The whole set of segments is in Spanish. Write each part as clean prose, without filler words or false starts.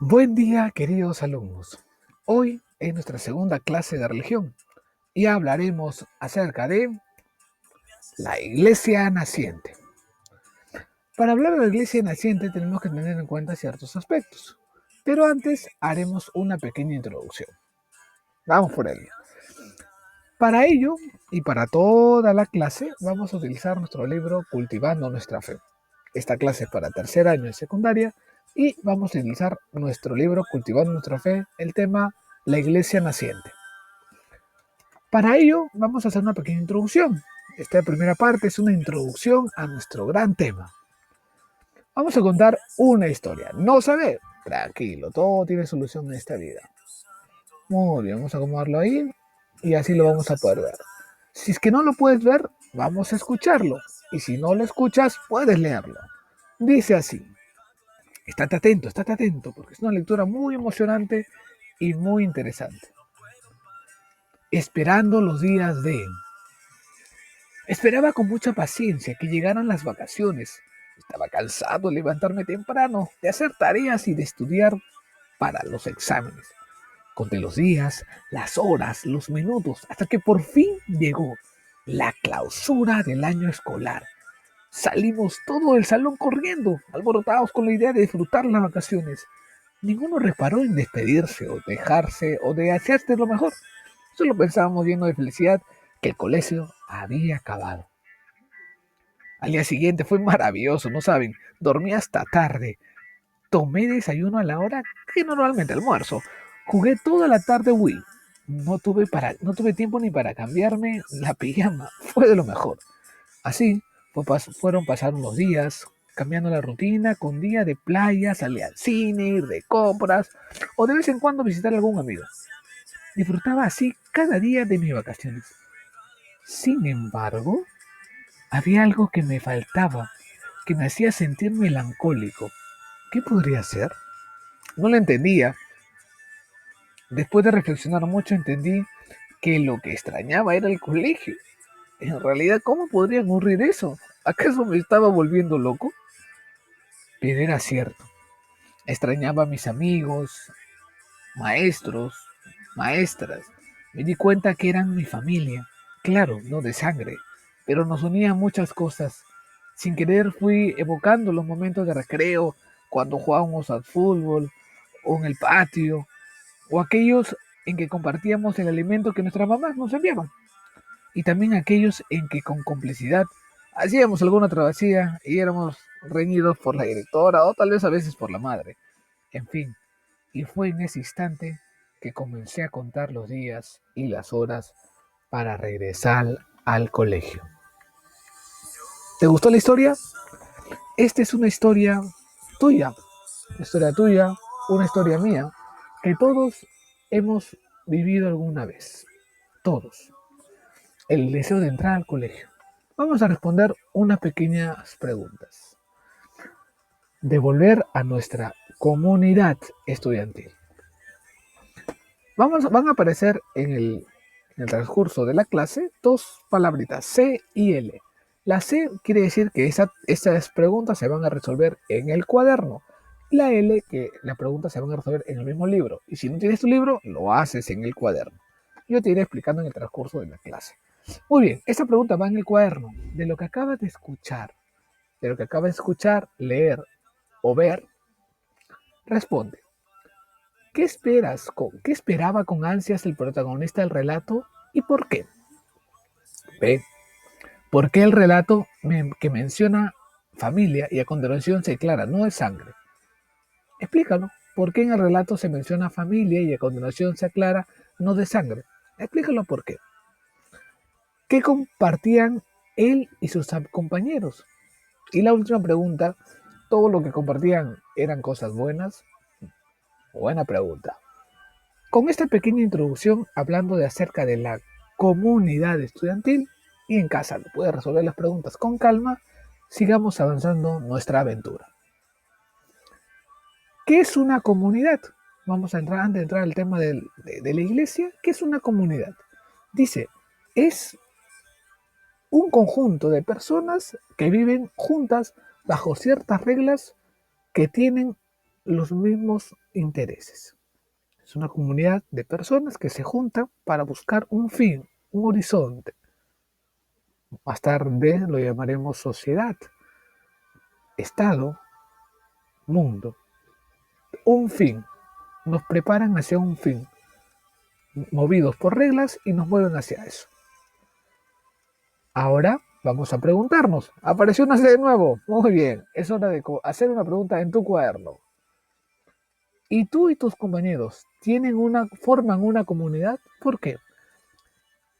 Buen día, queridos alumnos. Hoy es nuestra segunda clase de religión y hablaremos acerca de la iglesia naciente. Para hablar de la iglesia naciente tenemos que tener en cuenta ciertos aspectos, pero antes haremos una pequeña introducción. Vamos por ello. Para ello y para toda la clase vamos a utilizar nuestro libro Cultivando nuestra fe. Esta clase es para tercer año de secundaria y vamos a utilizar nuestro libro Cultivando nuestra fe, el tema La iglesia naciente. Para ello vamos a hacer una pequeña introducción. Esta primera parte es una introducción a nuestro gran tema. Vamos a contar una historia. No sabe, tranquilo, todo tiene solución en esta vida. Muy bien, vamos a acomodarlo ahí y así lo vamos a poder ver. Si es que no lo puedes ver, vamos a escucharlo. Y si no lo escuchas, puedes leerlo. Dice así. Estate atento, porque es una lectura muy emocionante y muy interesante. Esperando los días de... Esperaba con mucha paciencia que llegaran las vacaciones. Estaba cansado de levantarme temprano, de hacer tareas y de estudiar para los exámenes. Conté los días, las horas, los minutos, hasta que por fin llegó la clausura del año escolar. Salimos todo el salón corriendo, alborotados con la idea de disfrutar las vacaciones. Ninguno reparó en despedirse o dejarse o de hacerse lo mejor. Solo pensábamos lleno de felicidad que el colegio había acabado. Al día siguiente fue maravilloso, ¿no saben? Dormí hasta tarde. Tomé desayuno a la hora que normalmente almuerzo. Jugué toda la tarde Wii. No tuve tiempo ni para cambiarme la pijama. Fue de lo mejor. Así pasaron los días, cambiando la rutina con día de playa, salir al cine, ir de compras o de vez en cuando visitar a algún amigo. Disfrutaba así cada día de mis vacaciones. Sin embargo, había algo que me faltaba, que me hacía sentir melancólico. ¿Qué podría ser? No lo entendía. Después de reflexionar mucho entendí que lo que extrañaba era el colegio. En realidad, ¿cómo podría ocurrir eso? ¿Acaso me estaba volviendo loco? Pero era cierto. Extrañaba a mis amigos, maestros, maestras. Me di cuenta que eran mi familia. Claro, no de sangre, pero nos unían muchas cosas. Sin querer fui evocando los momentos de recreo, cuando jugábamos al fútbol, o en el patio, o aquellos en que compartíamos el alimento que nuestras mamás nos enviaban, y también aquellos en que con complicidad hacíamos alguna travesía y éramos reñidos por la directora o tal vez a veces por la madre. En fin, y fue en ese instante que comencé a contar los días y las horas para regresar al colegio. ¿Te gustó la historia? Esta es tuya, una historia tuya, una historia mía, que todos hemos vivido alguna vez. Todos. El deseo de entrar al colegio. Vamos a responder unas pequeñas preguntas. De volver a nuestra comunidad estudiantil. Van a aparecer en el transcurso de la clase dos palabritas, C y L. La C quiere decir que esas preguntas se van a resolver en el cuaderno. La L, que las preguntas se van a resolver en el mismo libro. Y si no tienes tu libro, lo haces en el cuaderno. Yo te iré explicando en el transcurso de la clase. Muy bien, esta pregunta va en el cuaderno. De lo que acabas de escuchar, leer o ver, responde. ¿Qué esperaba con ansias el protagonista del relato y por qué? B. ¿Por qué el relato que menciona familia y a continuación se declara no es sangre? Explícalo. ¿Por qué en el relato se menciona familia y a continuación se aclara no de sangre? Explícalo por qué. ¿Qué compartían él y sus compañeros? Y la última pregunta, ¿todo lo que compartían eran cosas buenas? Buena pregunta. Con esta pequeña introducción hablando de acerca de la comunidad estudiantil y en casa lo puedes resolver las preguntas con calma, sigamos avanzando nuestra aventura. ¿Qué es una comunidad? Vamos a entrar, antes de entrar al tema de la iglesia, ¿qué es una comunidad? Dice, es un conjunto de personas que viven juntas bajo ciertas reglas que tienen los mismos intereses. Es una comunidad de personas que se juntan para buscar un fin, un horizonte. Más tarde lo llamaremos sociedad, estado, mundo. Un fin. Nos preparan hacia un fin, movidos por reglas y nos mueven hacia eso. Ahora vamos a preguntarnos. Apareció una C de nuevo. Muy bien, es hora de hacer una pregunta en tu cuaderno. ¿Y tú y tus compañeros forman una comunidad? ¿Por qué?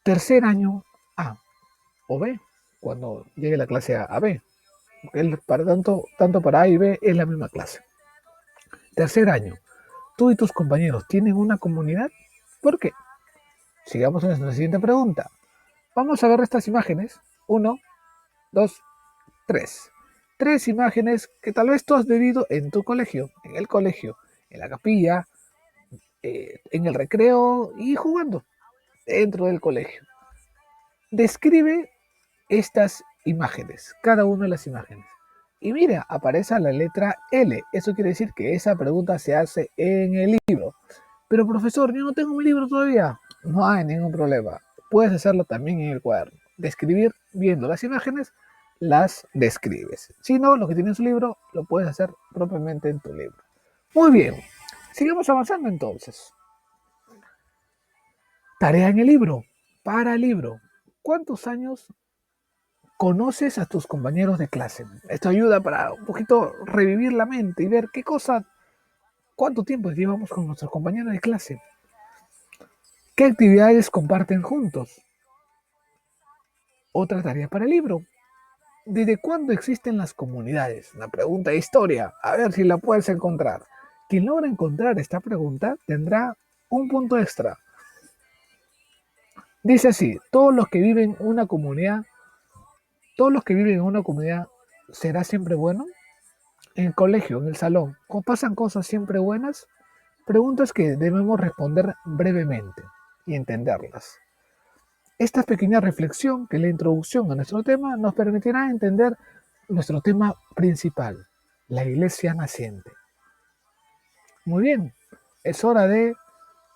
Tercer año A o B, cuando llegue la clase A B. Porque para tanto para A y B es la misma clase. Tercer año, ¿tú y tus compañeros tienen una comunidad? ¿Por qué? Sigamos en nuestra siguiente pregunta. Vamos a ver estas imágenes. 1, 2, 3. 3 imágenes que tal vez tú has vivido en tu colegio, en el colegio, en la capilla, en el recreo y jugando dentro del colegio. Describe estas imágenes, cada una de las imágenes. Y mira, aparece la letra L. Eso quiere decir que esa pregunta se hace en el libro. Pero profesor, yo no tengo mi libro todavía. No hay ningún problema. Puedes hacerlo también en el cuaderno. Describir viendo las imágenes, las describes. Si no, lo que tiene en su libro, lo puedes hacer propiamente en tu libro. Muy bien. Sigamos avanzando entonces. Tarea en el libro. Para el libro. ¿Cuántos años conoces a tus compañeros de clase? Esto ayuda para un poquito revivir la mente y ver cuánto tiempo llevamos con nuestros compañeros de clase. ¿Qué actividades comparten juntos? Otra tarea para el libro. ¿Desde cuándo existen las comunidades? Una pregunta de historia. A ver si la puedes encontrar. Quien logra encontrar esta pregunta tendrá un punto extra. Dice así, todos los que viven en una comunidad, ¿será siempre bueno? En el colegio, en el salón, ¿pasan cosas siempre buenas? Preguntas que debemos responder brevemente y entenderlas. Esta pequeña reflexión, que es la introducción a nuestro tema, nos permitirá entender nuestro tema principal, la iglesia naciente. Muy bien, es hora de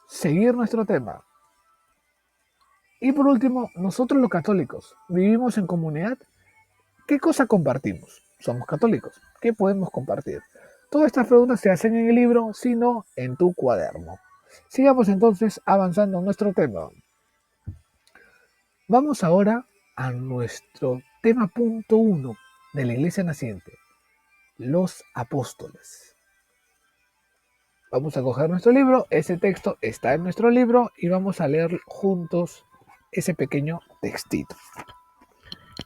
seguir nuestro tema. Y por último, nosotros los católicos, ¿vivimos en comunidad? ¿Qué cosa compartimos? Somos católicos, ¿qué podemos compartir? Todas estas preguntas se hacen en el libro, sino en tu cuaderno. Sigamos entonces avanzando en nuestro tema. Vamos ahora a nuestro tema punto 1 de la iglesia naciente, los apóstoles. Vamos a coger nuestro libro, ese texto está en nuestro libro y vamos a leer juntos ese pequeño textito.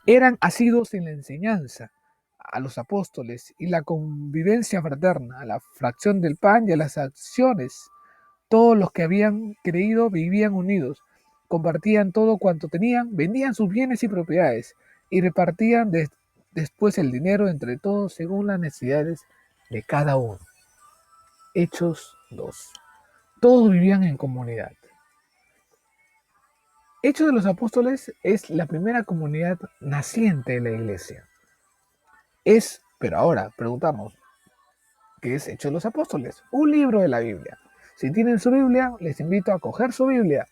Eran asiduos en la enseñanza a los apóstoles y la convivencia fraterna, a la fracción del pan y a las acciones. Todos los que habían creído vivían unidos, compartían todo cuanto tenían, vendían sus bienes y propiedades y repartían después el dinero entre todos según las necesidades de cada uno. Hechos 2. Todos vivían en comunidad. Hechos de los Apóstoles es la primera comunidad naciente de la iglesia. Pero ahora, preguntamos, ¿qué es Hechos de los Apóstoles? Un libro de la Biblia. Si tienen su Biblia, les invito a coger su Biblia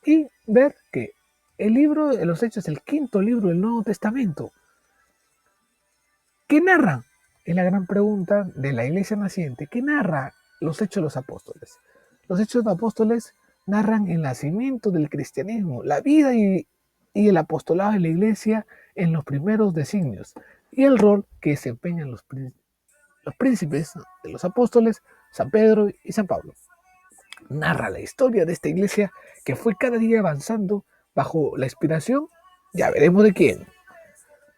y ver que el libro de los Hechos es el quinto libro del Nuevo Testamento. ¿Qué narra? Es la gran pregunta de la iglesia naciente. ¿Qué narra los Hechos de los Apóstoles? Los Hechos de los Apóstoles narran el nacimiento del cristianismo, la vida y el apostolado de la iglesia en los primeros designios y el rol que desempeñan los príncipes de los apóstoles, San Pedro y San Pablo. Narra la historia de esta iglesia que fue cada día avanzando bajo la inspiración, ya veremos de quién.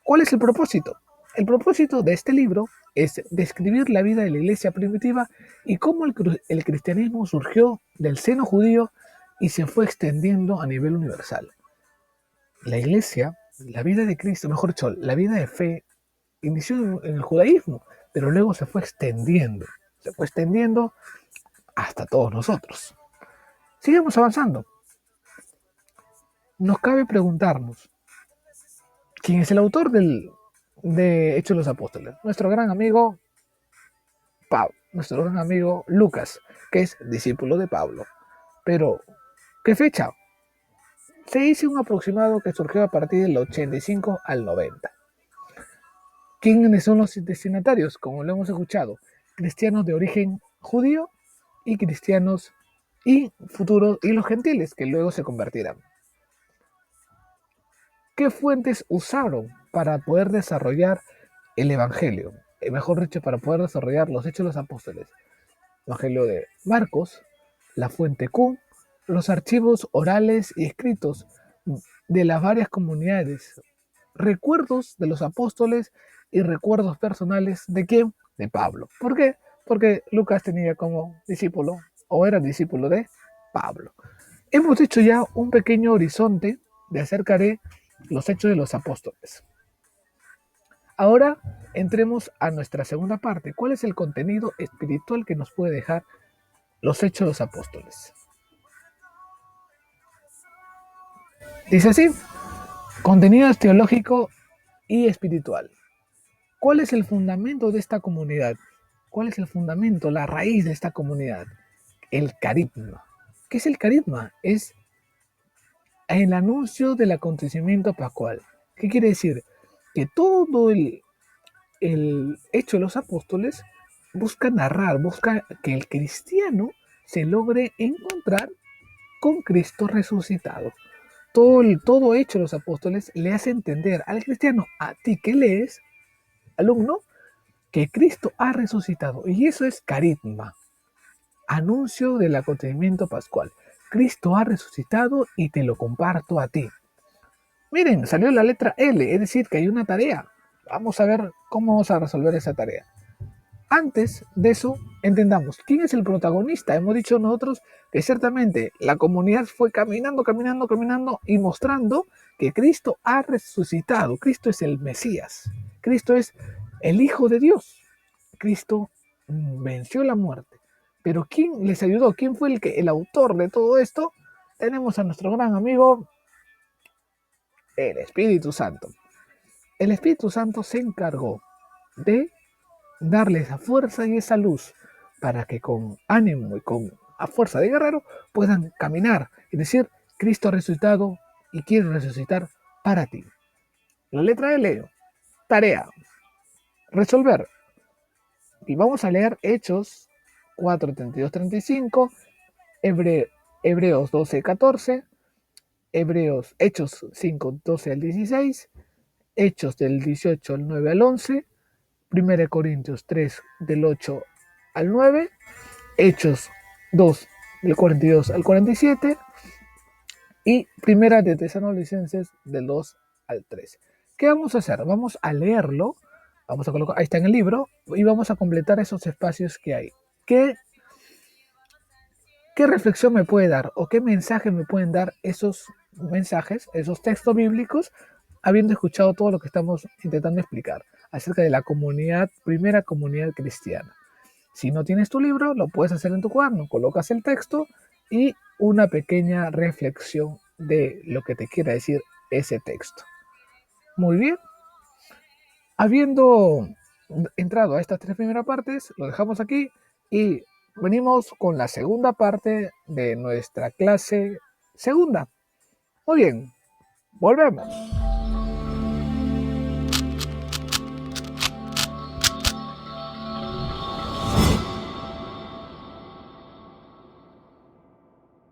¿Cuál es el propósito? El propósito de este libro es describir la vida de la iglesia primitiva y cómo el cristianismo surgió del seno judío y se fue extendiendo a nivel universal. La iglesia, la vida de Cristo, mejor dicho, la vida de fe, inició en el judaísmo, pero luego se fue extendiendo hasta todos nosotros. Sigamos avanzando. Nos cabe preguntarnos, ¿quién es el autor de Hechos de los Apóstoles? Nuestro gran amigo nuestro gran amigo Lucas, que es discípulo de Pablo. Pero, ¿qué fecha? Se dice un aproximado que surgió a partir del 85 al 90. ¿Quiénes son los destinatarios? Como lo hemos escuchado, cristianos de origen judío y cristianos y futuros y los gentiles que luego se convertirán. ¿Qué fuentes usaron para poder desarrollar el Evangelio? Mejor dicho, para poder desarrollar los Hechos de los Apóstoles. Evangelio de Marcos, la fuente Q, los archivos orales y escritos de las varias comunidades, recuerdos de los apóstoles y recuerdos personales de quién? De Pablo. ¿Por qué? Porque Lucas tenía como discípulo o era discípulo de Pablo. Hemos hecho ya un pequeño horizonte de acerca de los hechos de los apóstoles. Ahora entremos a nuestra segunda parte. ¿Cuál es el contenido espiritual que nos puede dejar los hechos de los apóstoles? Dice así, contenido teológico y espiritual. ¿Cuál es el fundamento de esta comunidad? ¿Cuál es el fundamento, la raíz de esta comunidad? El carisma. ¿Qué es el carisma? Es el anuncio del acontecimiento pascual. ¿Qué quiere decir? Que todo el hecho de los apóstoles busca narrar, busca que el cristiano se logre encontrar con Cristo resucitado. Todo hecho de los apóstoles le hace entender al cristiano, a ti que lees, alumno, que Cristo ha resucitado. Y eso es carisma, anuncio del acontecimiento pascual. Cristo ha resucitado y te lo comparto a ti. Miren, salió la letra L, es decir, que hay una tarea. Vamos a ver cómo vamos a resolver esa tarea. Antes de eso, entendamos quién es el protagonista. Hemos dicho nosotros que ciertamente la comunidad fue caminando y mostrando que Cristo ha resucitado. Cristo es el Mesías. Cristo es el Hijo de Dios. Cristo venció la muerte. Pero ¿quién les ayudó? ¿Quién fue el autor de todo esto? Tenemos a nuestro gran amigo, el Espíritu Santo. El Espíritu Santo se encargó de darle esa fuerza y esa luz para que con ánimo y con a fuerza de guerrero puedan caminar y decir, Cristo ha resucitado y quiere resucitar para ti. La letra L, tarea, resolver. Y vamos a leer Hechos 4, 32, 35, Hebreos 12, 14, Hechos 5, 12 al 16, Hechos del 18 al 9 al 11, 1 Corintios 3 del 8 al 9, Hechos 2 del 42 al 47 y Primera de Tesalonicenses del 2 al 3. ¿Qué vamos a hacer? Vamos a leerlo, vamos a colocar, ahí está en el libro, y vamos a completar esos espacios que hay. ¿Qué reflexión me puede dar o qué mensaje me pueden dar esos mensajes, esos textos bíblicos, habiendo escuchado todo lo que estamos intentando explicar acerca de la comunidad, primera comunidad cristiana? Si no tienes tu libro, lo puedes hacer en tu cuaderno, colocas el texto y una pequeña reflexión de lo que te quiera decir ese texto. Muy bien, habiendo entrado a estas tres primeras partes, lo dejamos aquí y venimos con la segunda parte de nuestra clase segunda. Muy bien, volvemos.